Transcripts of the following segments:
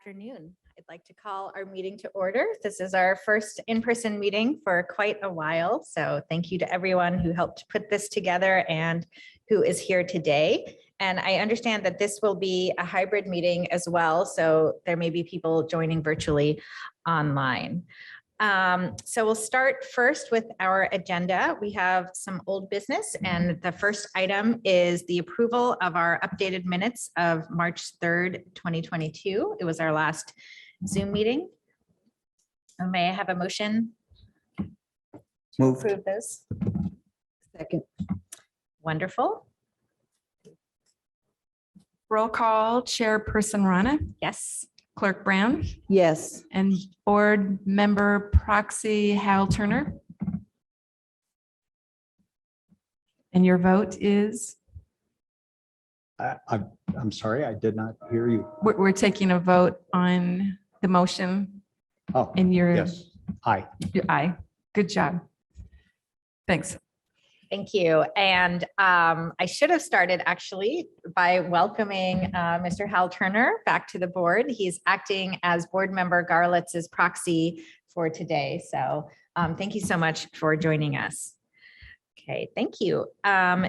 afternoon. I'd like to call our meeting to order. This is our first in-person meeting for quite a while. So thank you to everyone who helped put this together and who is here today. And I understand that this will be a hybrid meeting as well. So there may be people joining virtually online. So we'll start first with our agenda. We have some old business, and the first item is the approval of our updated minutes of March 3rd, 2022. It was our last Zoom meeting. May I have a motion to Moved. approve those? Second. Wonderful. Roll call, Chairperson Rana, Yes. Clerk Brown, Yes. and Board Member Proxy Hal Turner. And your vote is? I'm sorry, I did not hear you. We're taking a vote on the motion Oh, and your yes, aye. aye. Good job. Thanks. Thank you. And I should have started actually by welcoming Mr. Hal Turner back to the board. He's acting as board member Garlitz's proxy for today. So thank you so much for joining us. Okay, thank you.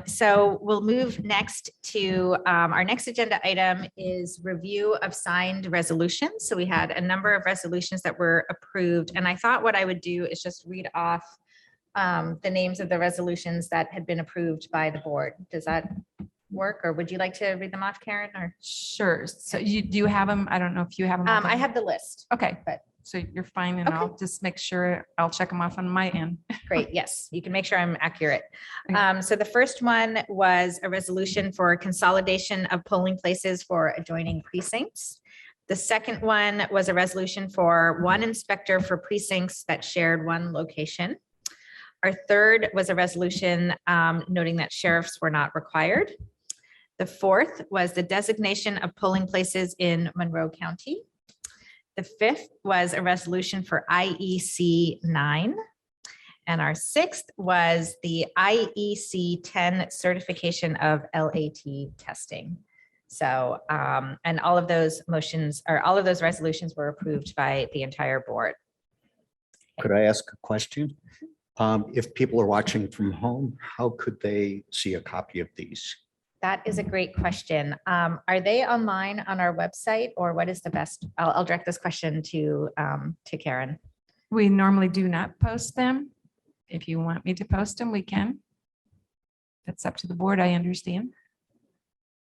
So we'll move next to our next agenda item is review of signed resolutions. So we had a number of resolutions that were approved, and I thought what I would do is just read off the names of the resolutions that had been approved by the board. Does that work, or would you like to read them off, Karen? Or Sure. So do you have them? I don't know if you have them. I have the list. Okay, but- so you're fine, and I'll just make sure I'll check them off on my end. Great. Yes, you can make sure I'm accurate. Okay. So the first one was a resolution for consolidation of polling places for adjoining precincts. The second one was a resolution for one inspector for precincts that shared one location. Our third was a resolution noting that sheriffs were not required. The fourth was the designation of polling places in Monroe County. The fifth was a resolution for IEC 9. And our sixth was the IEC 10 certification of LAT testing. So, and all of those motions or all of those resolutions were approved by the entire board. Could I ask a question? If people are watching from home, how could they see a copy of these? That is a great question. Are they online on our website, or what is the best? I'll direct this question to Karen. We normally do not post them. If you want me to post them, we can. That's up to the board, I understand.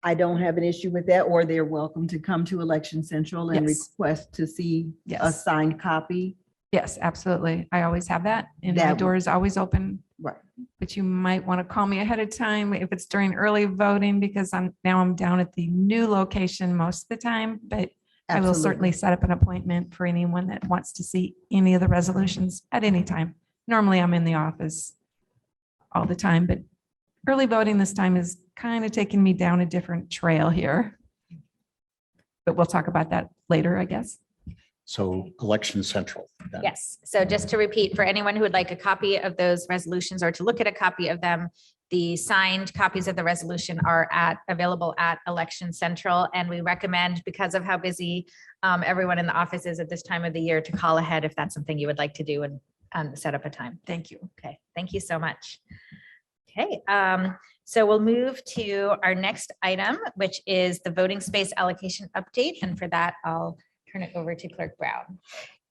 I don't have an issue with that, or they're welcome to come to Election Central and Yes. request to see a Yes, signed copy. yes, absolutely. I always have that, and my That- door is always open. Right. But you might want to call me ahead of time if it's during early voting, because I'm down at the new location most of the time, but I will certainly Absolutely. set up an appointment for anyone that wants to see any of the resolutions at any time. Normally I'm in the office all the time, but early voting this time is kind of taking me down a different trail here. But we'll talk about that later, I guess. So Election Central. then. Yes. So just to repeat, for anyone who would like a copy of those resolutions or to look at a copy of them, the signed copies of the resolution are available at Election Central. And we recommend, because of how busy everyone in the office is at this time of the year, to call ahead if that's something you would like to do and set up a time. Thank you. Okay, thank you so much. Okay, so we'll move to our next item, which is the voting space allocation update. And for that, I'll turn it over to Clerk Brown.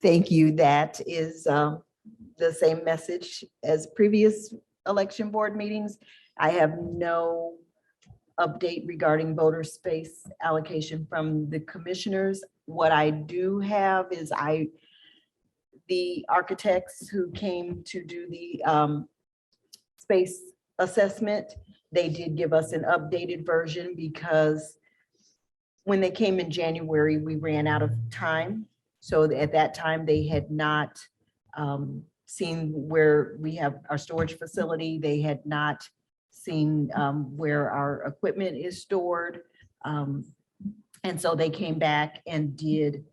Thank you. That is the same message as previous election board meetings. I have no update regarding voter space allocation from the commissioners. What I do have is the architects who came to do the space assessment, they did give us an updated version, because when they came in January, we ran out of time. So at that time, they had not seen where we have our storage facility. They had not seen where our equipment is stored. And so they came back and did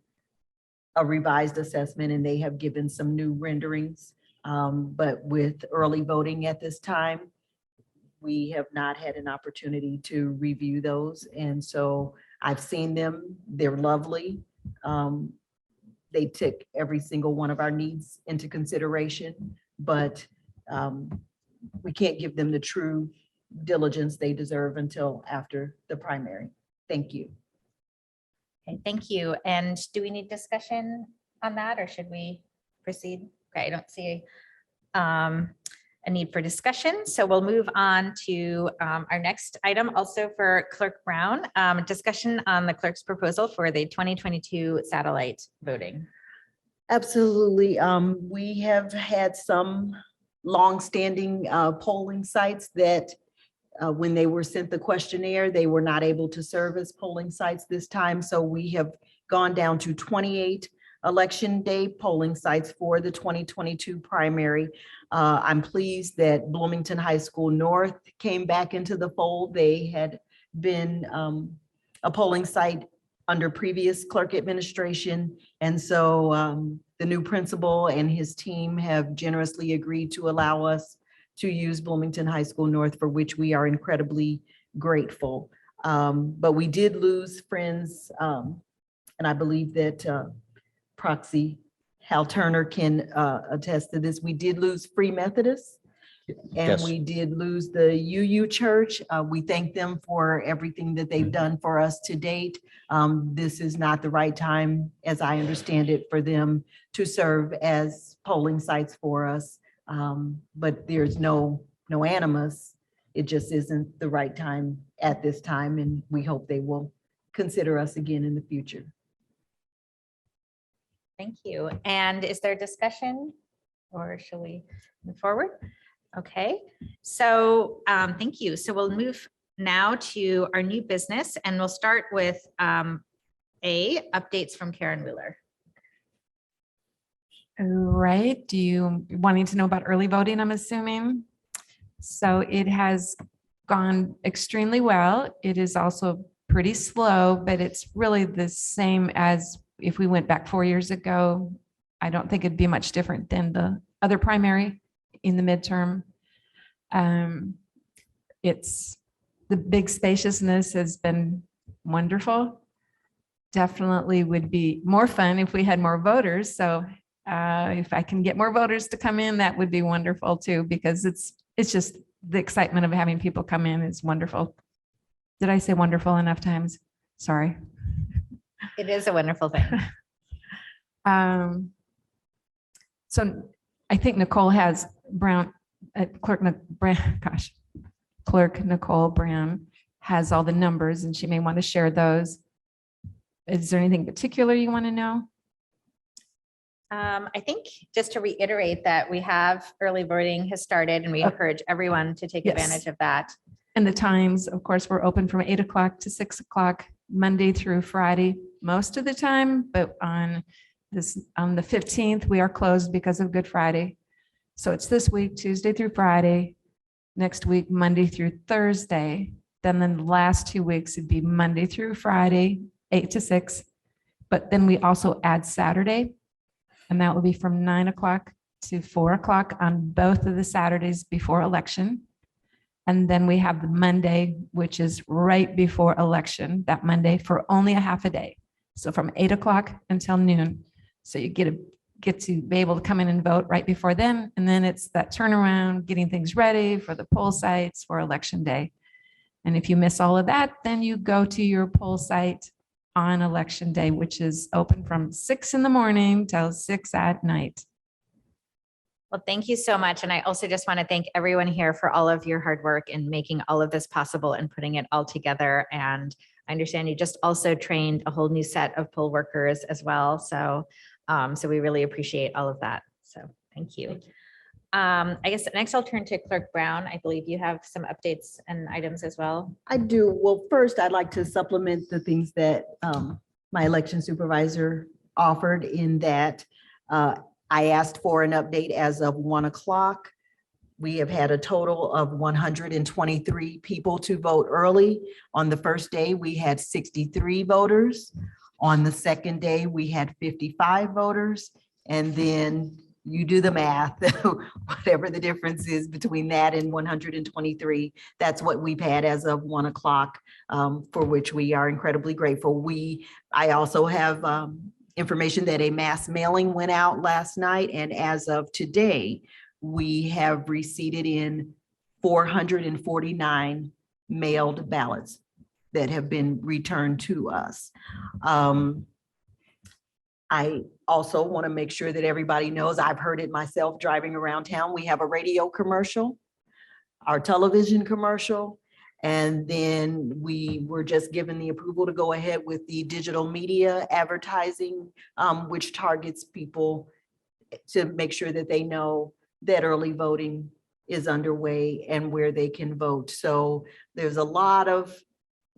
a revised assessment, and they have given some new renderings. But with early voting at this time, we have not had an opportunity to review those. And so I've seen them. They're lovely. They took every single one of our needs into consideration, but we can't give them the true diligence they deserve until after the primary. Thank you. Okay, thank you. And do we need discussion on that or should we proceed? Okay, I don't see a need for discussion. So we'll move on to our next item also for Clerk Brown, discussion on the clerk's proposal for the 2022 satellite voting. Absolutely. We have had some longstanding polling sites that when they were sent the questionnaire, they were not able to serve as polling sites this time. So we have gone down to 28 election day polling sites for the 2022 primary. I'm pleased that Bloomington High School North came back into the fold. They had been a polling site under previous clerk administration. And so the new principal and his team have generously agreed to allow us to use Bloomington High School North, for which we are incredibly grateful. But we did lose friends, and I believe that proxy Hal Turner can attest to this. We did lose Free Methodist, and Yes. we did lose the UU Church. We thank them for everything that they've done for us to date. This is not the right time, as I understand it, for them to serve as polling sites for us. But there's no animus. It just isn't the right time at this time, and we hope they will consider us again in the future. Thank you. And is there discussion or shall we move forward? Okay, so thank you. So we'll move now to our new business and we'll start with updates from Karen Wheeler. Right. Do you wanting to know about early voting, I'm assuming? So it has gone extremely well. It is also pretty slow, but it's really the same as if we went back 4 years ago. I don't think it'd be much different than the other primary in the midterm. It's the big spaciousness has been wonderful. Definitely would be more fun if we had more voters. So if I can get more voters to come in, that would be wonderful too, because it's just the excitement of having people come in is wonderful. Did I say wonderful enough times? Sorry. It is a wonderful thing. So I think Nicole has Clerk Nicole Brown has all the numbers and she may want to share those. Is there anything particular you want to know? I think just to reiterate that we have early voting has started and we encourage everyone to take Yes. advantage of that. And the times, of course, we're open from 8 o'clock to 6 o'clock, Monday through Friday, most of the time, but on the 15th, we are closed because of Good Friday. So it's this week, Tuesday through Friday, next week, Monday through Thursday. Then the last 2 weeks would be Monday through Friday, 8 to 6. But then we also add Saturday, and that will be from 9 o'clock to 4 o'clock on both of the Saturdays before election. And then we have the Monday, which is right before election, that Monday for only a half a day. So from 8 o'clock until noon. So you get to be able to come in and vote right before then. And then it's that turnaround, getting things ready for the poll sites for election day. And if you miss all of that, then you go to your poll site on election day, which is open from 6 in the morning till 6 at night. Well, thank you so much. And I also just want to thank everyone here for all of your hard work in making all of this possible and putting it all together. And I understand you just also trained a whole new set of poll workers as well. So, so we really appreciate all of that. So thank you. I guess next I'll turn to Clerk Brown. I believe you have some updates and items as well. I do. Well, first, I'd like to supplement the things that my election supervisor offered in that I asked for an update as of 1 o'clock. We have had a total of 123 people to vote early. On the first day, we had 63 voters. On the second day, we had 55 voters. And then you do the math, whatever the difference is between that and 123, that's what we've had as of 1 o'clock, for which we are incredibly grateful. I also have information that a mass mailing went out last night, and as of today, we have receipted in 449 mailed ballots that have been returned to us. I also want to make sure that everybody knows, I've heard it myself driving around town. We have a radio commercial, our television commercial, and then we were just given the approval to go ahead with the digital media advertising, which targets people to make sure that they know that early voting is underway and where they can vote. So there's a lot of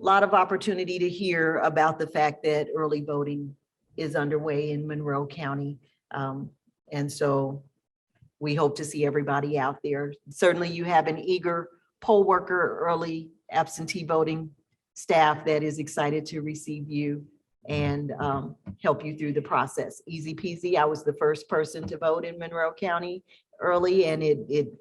opportunity to hear about the fact that early voting is underway in Monroe County. And so we hope to see everybody out there. Certainly you have an eager poll worker, early absentee voting staff that is excited to receive you and help you through the process. Easy peasy. I was the first person to vote in Monroe County early, and it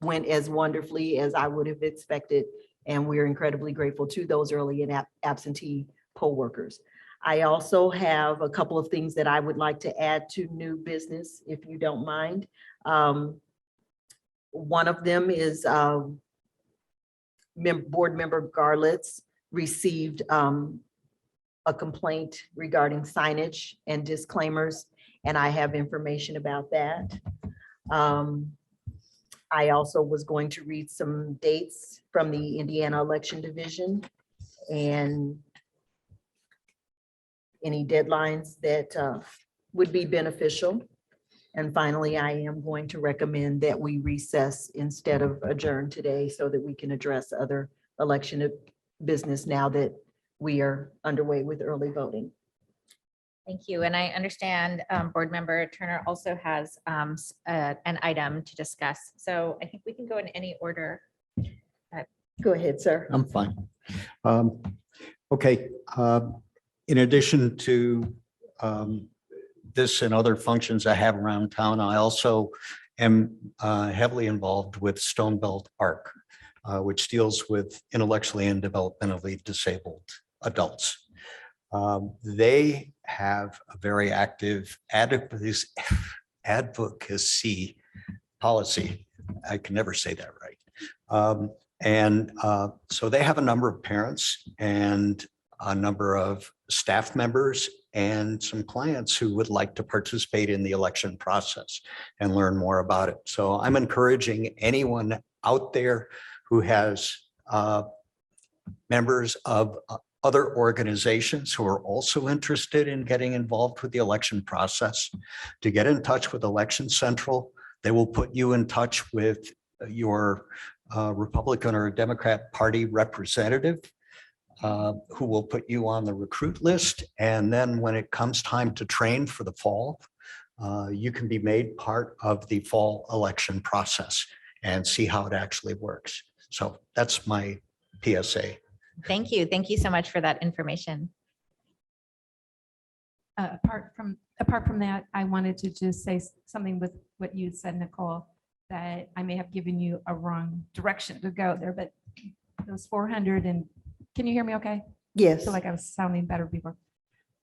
went as wonderfully as I would have expected. And we're incredibly grateful to those early and absentee poll workers. I also have a couple of things that I would like to add to new business, if you don't mind. One of them is board member Garlitz received a complaint regarding signage and disclaimers, and I have information about that. I also was going to read some dates from the Indiana Election Division and any deadlines that would be beneficial. And finally, I am going to recommend that we recess instead of adjourn today so that we can address other election business now that we are underway with early voting. Thank you. And I understand Board Member Turner also has an item to discuss. So I think we can go in any order. Go ahead, sir. I'm fine. Okay. In addition to this and other functions I have around town, I also am heavily involved with Stone Belt ARC, which deals with intellectually and developmentally disabled adults. They have a very active advocacy policy. I can never say that right. So they have a number of parents and a number of staff members and some clients who would like to participate in the election process and learn more about it. So I'm encouraging anyone out there who has members of other organizations who are also interested in getting involved with the election process to get in touch with Election Central. They will put you in touch with your Republican or Democrat Party representative who will put you on the recruit list. And then when it comes time to train for the fall, you can be made part of the fall election process and see how it actually works. So that's my PSA. Thank you. Thank you so much for that information. Apart from that, I wanted to just say something with what you said, Nicole, that I may have given you a wrong direction to go there, but those 400 and can you hear me okay? Yes. I feel like I was sounding better before.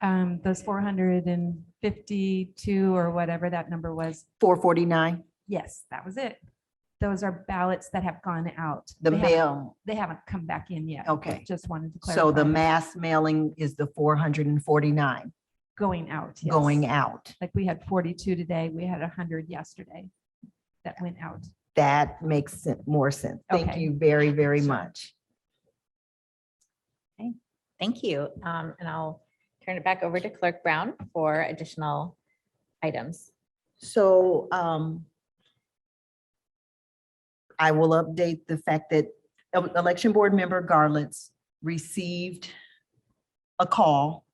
Those 452 or whatever that number was. 449, Yes, that was it. Those are ballots that have gone out. the They mail. haven't come back in yet. Okay. Just wanted to clarify. So the mass mailing is the 449 Going out. Yes. going out. Like we had 42 today. We had 100 yesterday that went out. That makes more sense. Thank Okay. you very, very much. Thank you. And I'll turn it back over to Clerk Brown for additional items. So I will update the fact that Election Board Member Garlitz received a call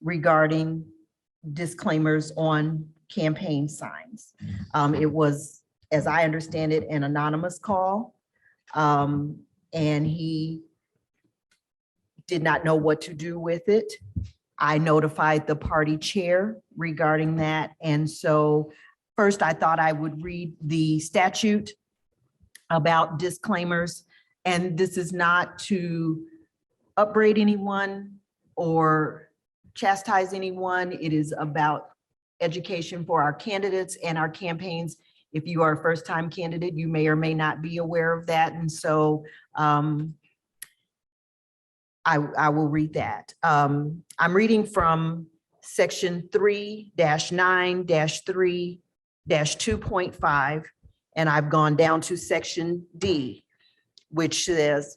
regarding disclaimers on campaign signs. It was, as I understand it, an anonymous call. And he did not know what to do with it. I notified the party chair regarding that. And so first I thought I would read the statute about disclaimers. And this is not to upbraid anyone or chastise anyone. It is about education for our candidates and our campaigns. If you are a first-time candidate, you may or may not be aware of that. And so I will read that. I'm reading from section 3-9-3-2.5, and I've gone down to section D, which says,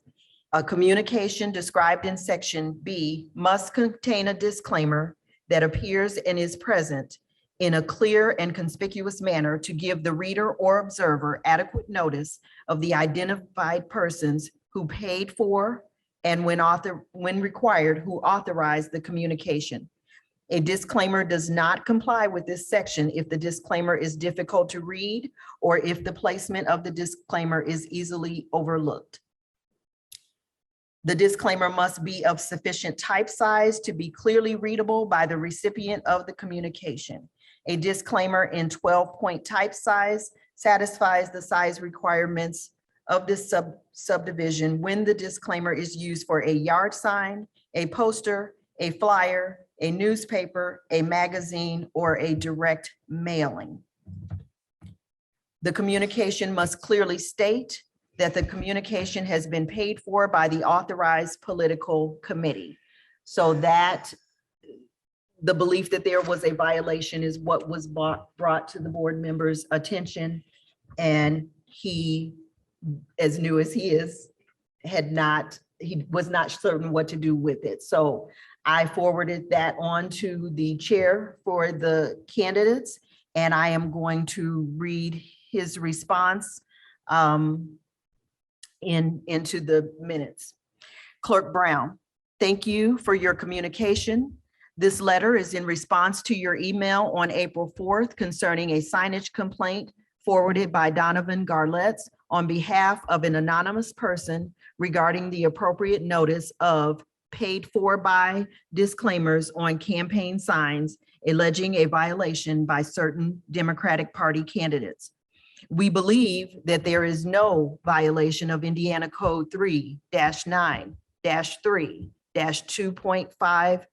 a communication described in section B must contain a disclaimer that appears and is present in a clear and conspicuous manner to give the reader or observer adequate notice of the identified persons who paid for and when required, who authorized the communication. A disclaimer does not comply with this section if the disclaimer is difficult to read or if the placement of the disclaimer is easily overlooked. The disclaimer must be of sufficient type size to be clearly readable by the recipient of the communication. A disclaimer in 12-point type size satisfies the size requirements of this subdivision when the disclaimer is used for a yard sign, a poster, a flyer, a newspaper, a magazine, or a direct mailing. The communication must clearly state that the communication has been paid for by the authorized political committee. So that the belief that there was a violation is what was brought to the board members' attention. And he, as new as he is, he was not certain what to do with it. So I forwarded that on to the chair for the candidates, and I am going to read his response into the minutes. Clerk Brown, thank you for your communication. This letter is in response to your email on April 4th concerning a signage complaint forwarded by Donovan Garletts on behalf of an anonymous person regarding the appropriate notice of paid for by disclaimers on campaign signs alleging a violation by certain Democratic Party candidates. We believe that there is no violation of Indiana Code 3-9-3-2.5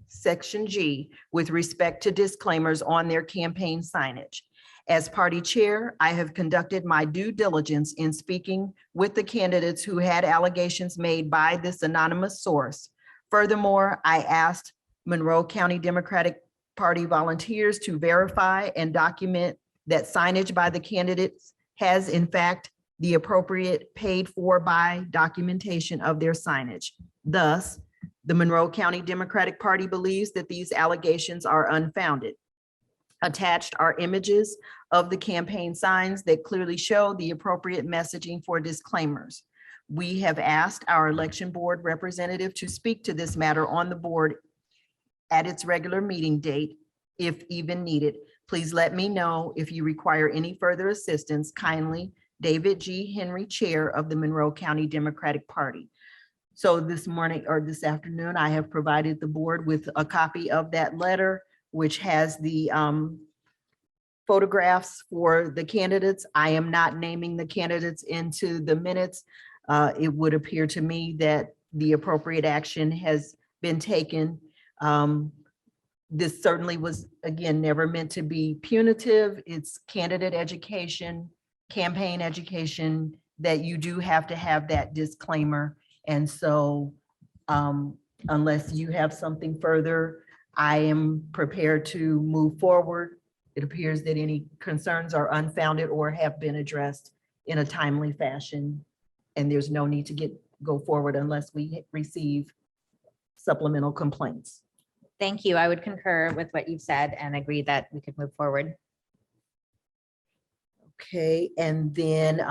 Section G with respect to disclaimers on their campaign signage. As party chair, I have conducted my due diligence in speaking with the candidates who had allegations made by this anonymous source. Furthermore, I asked Monroe County Democratic Party volunteers to verify and document that signage by the candidates has in fact the appropriate paid for by documentation of their signage. Thus, the Monroe County Democratic Party believes that these allegations are unfounded. Attached are images of the campaign signs that clearly show the appropriate messaging for disclaimers. We have asked our election board representative to speak to this matter on the board at its regular meeting date, if even needed. Please let me know if you require any further assistance. Kindly, David G. Henry, Chair of the Monroe County Democratic Party. So this morning or this afternoon, I have provided the board with a copy of that letter, which has the photographs for the candidates. I am not naming the candidates into the minutes. It would appear to me that the appropriate action has been taken. This certainly was, again, never meant to be punitive. It's candidate education, campaign education, that you do have to have that disclaimer. And so unless you have something further, I am prepared to move forward. It appears that any concerns are unfounded or have been addressed in a timely fashion. And there's no need to go forward unless we receive supplemental complaints. Thank you. I would concur with what you've said and agree that we could move forward. Okay, and then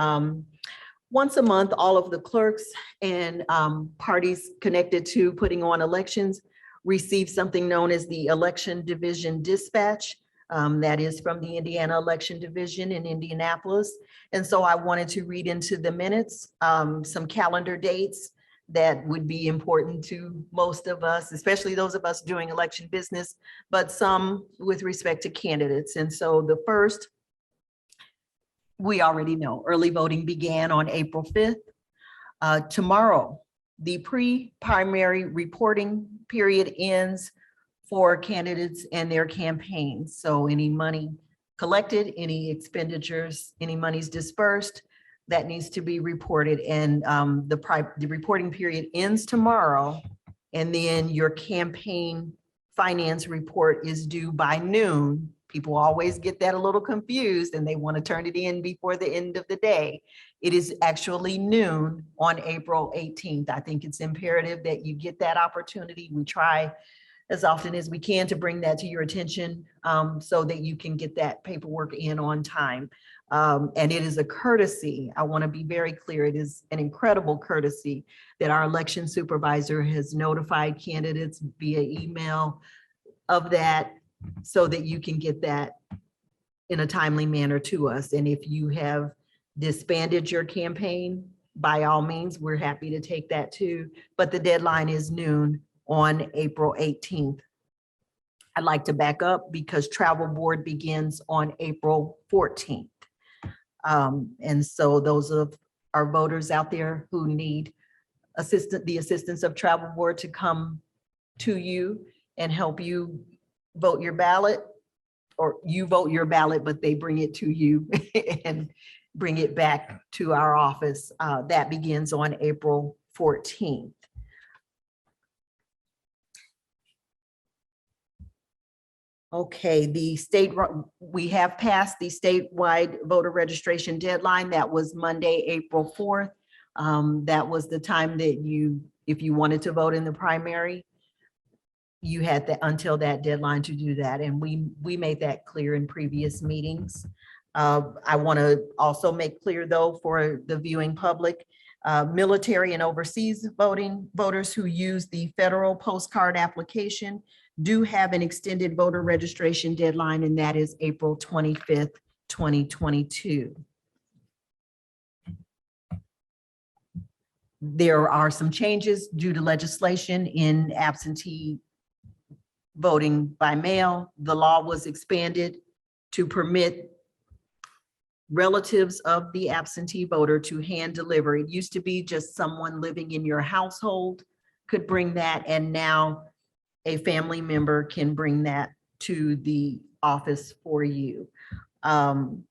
once a month, all of the clerks and parties connected to putting on elections receive something known as the Election Division Dispatch. That is from the Indiana Election Division in Indianapolis. And so I wanted to read into the minutes some calendar dates that would be important to most of us, especially those of us doing election business, but some with respect to candidates. And so the first, we already know, early voting began on April 5th. Tomorrow, the pre-primary reporting period ends for candidates and their campaigns. So any money collected, any expenditures, any monies dispersed, that needs to be reported. And the reporting period ends tomorrow. And then your campaign finance report is due by noon. People always get that a little confused and they want to turn it in before the end of the day. It is actually noon on April 18th. I think it's imperative that you get that opportunity. We try as often as we can to bring that to your attention so that you can get that paperwork in on time. And it is a courtesy. I want to be very clear. It is an incredible courtesy that our election supervisor has notified candidates via email of that so that you can get that in a timely manner to us. And if you have disbanded your campaign, by all means, we're happy to take that too. But the deadline is noon on April 18th. I'd like to back up because travel board begins on April 14th. And so those of our voters out there who need the assistance of travel board to come to you and help you vote your ballot, or you vote your ballot, but they bring it to you and bring it back to our office. That begins on April 14th. Okay, we have passed the statewide voter registration deadline. That was Monday, April 4th. That was the time that if you wanted to vote in the primary, you had until that deadline to do that. And we made that clear in previous meetings. I want to also make clear though, for the viewing public, military and overseas voters who use the federal postcard application do have an extended voter registration deadline, and that is April 25th, 2022. There are some changes due to legislation in absentee voting by mail. The law was expanded to permit relatives of the absentee voter to hand deliver. It used to be just someone living in your household could bring that, and now a family member can bring that to the office for you. And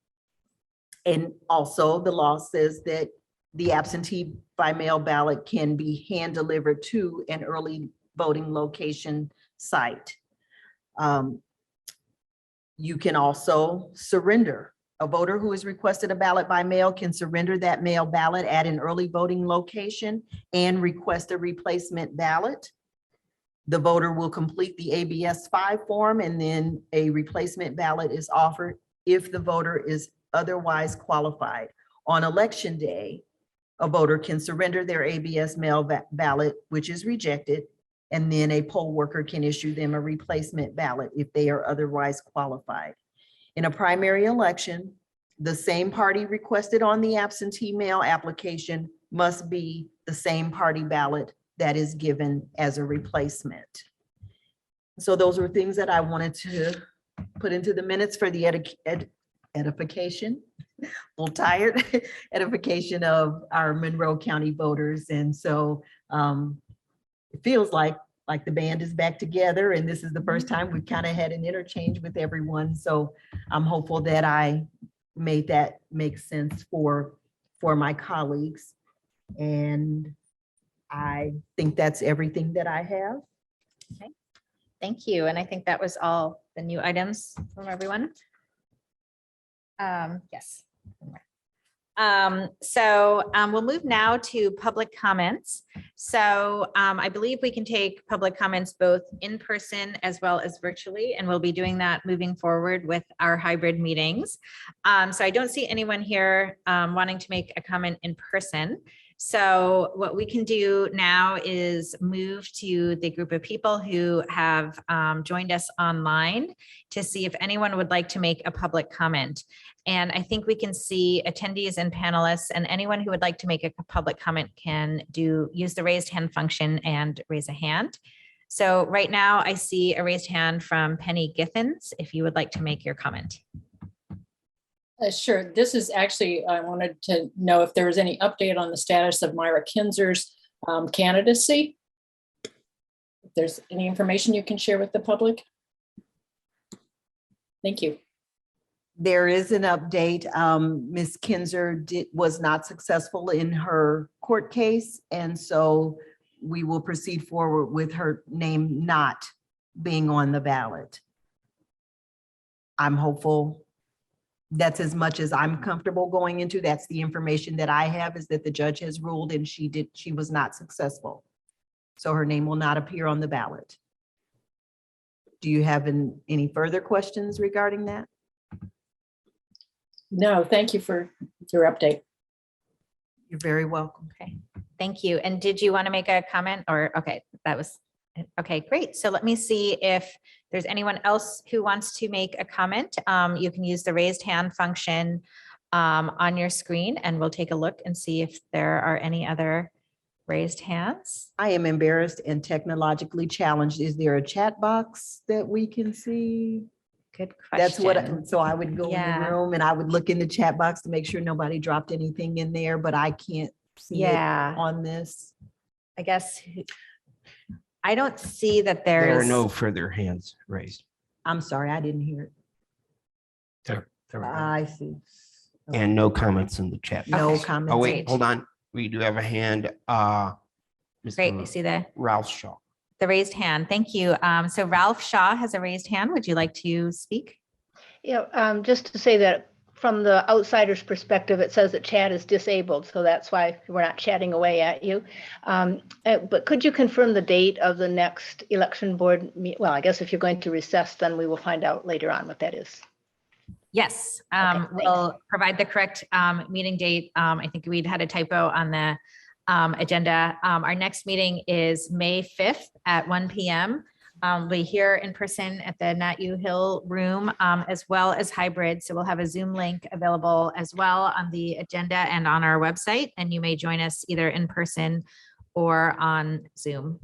also the law says that the absentee by mail ballot can be hand delivered to an early voting location site. You can also surrender. A voter who has requested a ballot by mail can surrender that mail ballot at an early voting location and request a replacement ballot. The voter will complete the ABS 5 form, and then a replacement ballot is offered if the voter is otherwise qualified. On election day, a voter can surrender their ABS mail ballot, which is rejected, and then a poll worker can issue them a replacement ballot if they are otherwise qualified. In a primary election, the same party requested on the absentee mail application must be the same party ballot that is given as a replacement. So those were things that I wanted to put into the minutes for the edification, a little tired, edification of our Monroe County voters. And so it feels like the band is back together, and this is the first time we've kind of had an interchange with everyone. So I'm hopeful that I made that make sense for my colleagues. And I think that's everything that I have. Okay, thank you. And I think that was all the new items from everyone. Yes. We'll move now to public comments. So I believe we can take public comments both in person as well as virtually, and we'll be doing that moving forward with our hybrid meetings. So I don't see anyone here wanting to make a comment in person. So what we can do now is move to the group of people who have joined us online to see if anyone would like to make a public comment. And I think we can see attendees and panelists, and anyone who would like to make a public comment can use the raised hand function and raise a hand. So right now I see a raised hand from Penny Giffens, if you would like to make your comment. Sure. This is actually, I wanted to know if there was any update on the status of Myra Kinzer's candidacy. there's any information you can share with the public. Thank you. There is an update. Ms. Kinzer was not successful in her court case, and so we will proceed forward with her name not being on the ballot. I'm hopeful. That's as much as I'm comfortable going into. That's the information that I have, is that the judge has ruled and she was not successful. So her name will not appear on the ballot. Do you have any further questions regarding that? No, thank you for your update. You're very welcome. Okay, thank you. And did you want to make a comment or, okay, that was, okay, great. So let me see if there's anyone else who wants to make a comment. You can use the raised hand function on your screen and we'll take a look and see if there are any other raised hands. I am embarrassed and technologically challenged. Is there a chat box that we can see? Good That's question. what, so I would go in Yeah. the room and I would look in the chat box to make sure nobody dropped anything in there, but I can't see it Yeah, on this. I guess I don't see that There are there's. no further hands raised. I'm sorry, I didn't hear it. There we go. I see. And no comments in the chat. No Okay. comments. Oh, Great. wait, hold on. We do have a hand. Great, I Mr. see the Ralph Shaw. raised hand. Thank you. So Ralph Shaw has a raised hand. Would you like to speak? Yeah, just to say that from the outsider's perspective, it says that chat is disabled, so that's why we're not chatting away at you. But could you confirm the date of the next election board? Well, I guess if you're going to recess, then we will find out later on what that is. Yes, thanks. we'll provide the correct meeting date. I think we'd had a typo on the agenda. Our next meeting is May 5th at 1 p.m. We'll be here in person at the Nat U Hill Room, as well as hybrid. So we'll have a Zoom link available as well on the agenda and on our website. And you may join us either in person or on Zoom.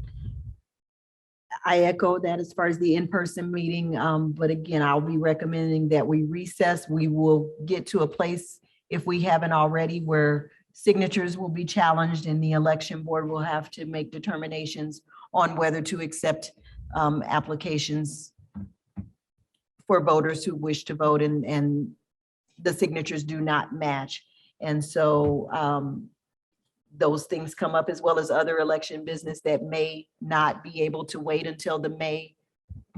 I echo that as far as the in-person meeting. But again, I'll be recommending that we recess. We will get to a place, if we haven't already, where signatures will be challenged and the election board will have to make determinations on whether to accept applications for voters who wish to vote and the signatures do not match. And so those things come up, as well as other election business that may not be able to wait until the May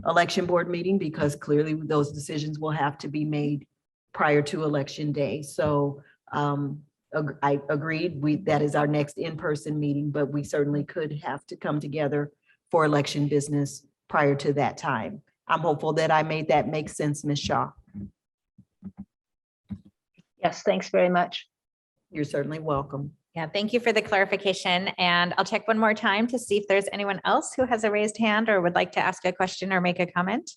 election board meeting, because clearly those decisions will have to be made prior to election day. So I agreed, that is our next in-person meeting, but we certainly could have to come together for election business prior to that time. I'm hopeful that I made that make sense, Ms. Shaw. Yes, thanks very much. You're certainly welcome. Yeah, thank you for the clarification. And I'll check one more time to see if there's anyone else who has a raised hand or would like to ask a question or make a comment.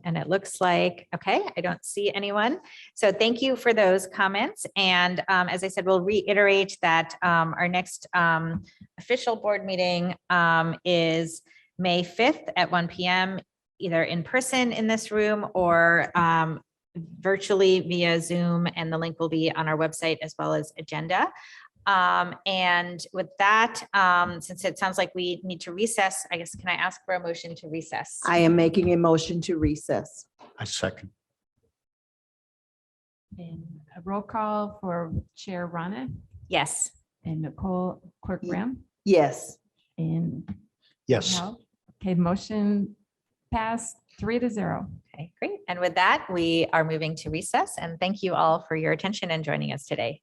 And it looks like, okay, I don't see anyone. So thank you for those comments. And as I said, we'll reiterate that our next official board meeting is May 5th at 1 p.m., either in person in this room or virtually via Zoom, and the link will be on our website as well as agenda. And with that, since it sounds like we need to recess, I guess, can I ask for a motion to recess? I am making a motion to recess. I second. And a roll call for Chair Rana Yes. and Nicole Clerk Ye- Graham Yes. and Yes. Hal. Okay, motion passed 3-0. Okay, great. And with that, we are moving to recess, and thank you all for your attention and joining us today.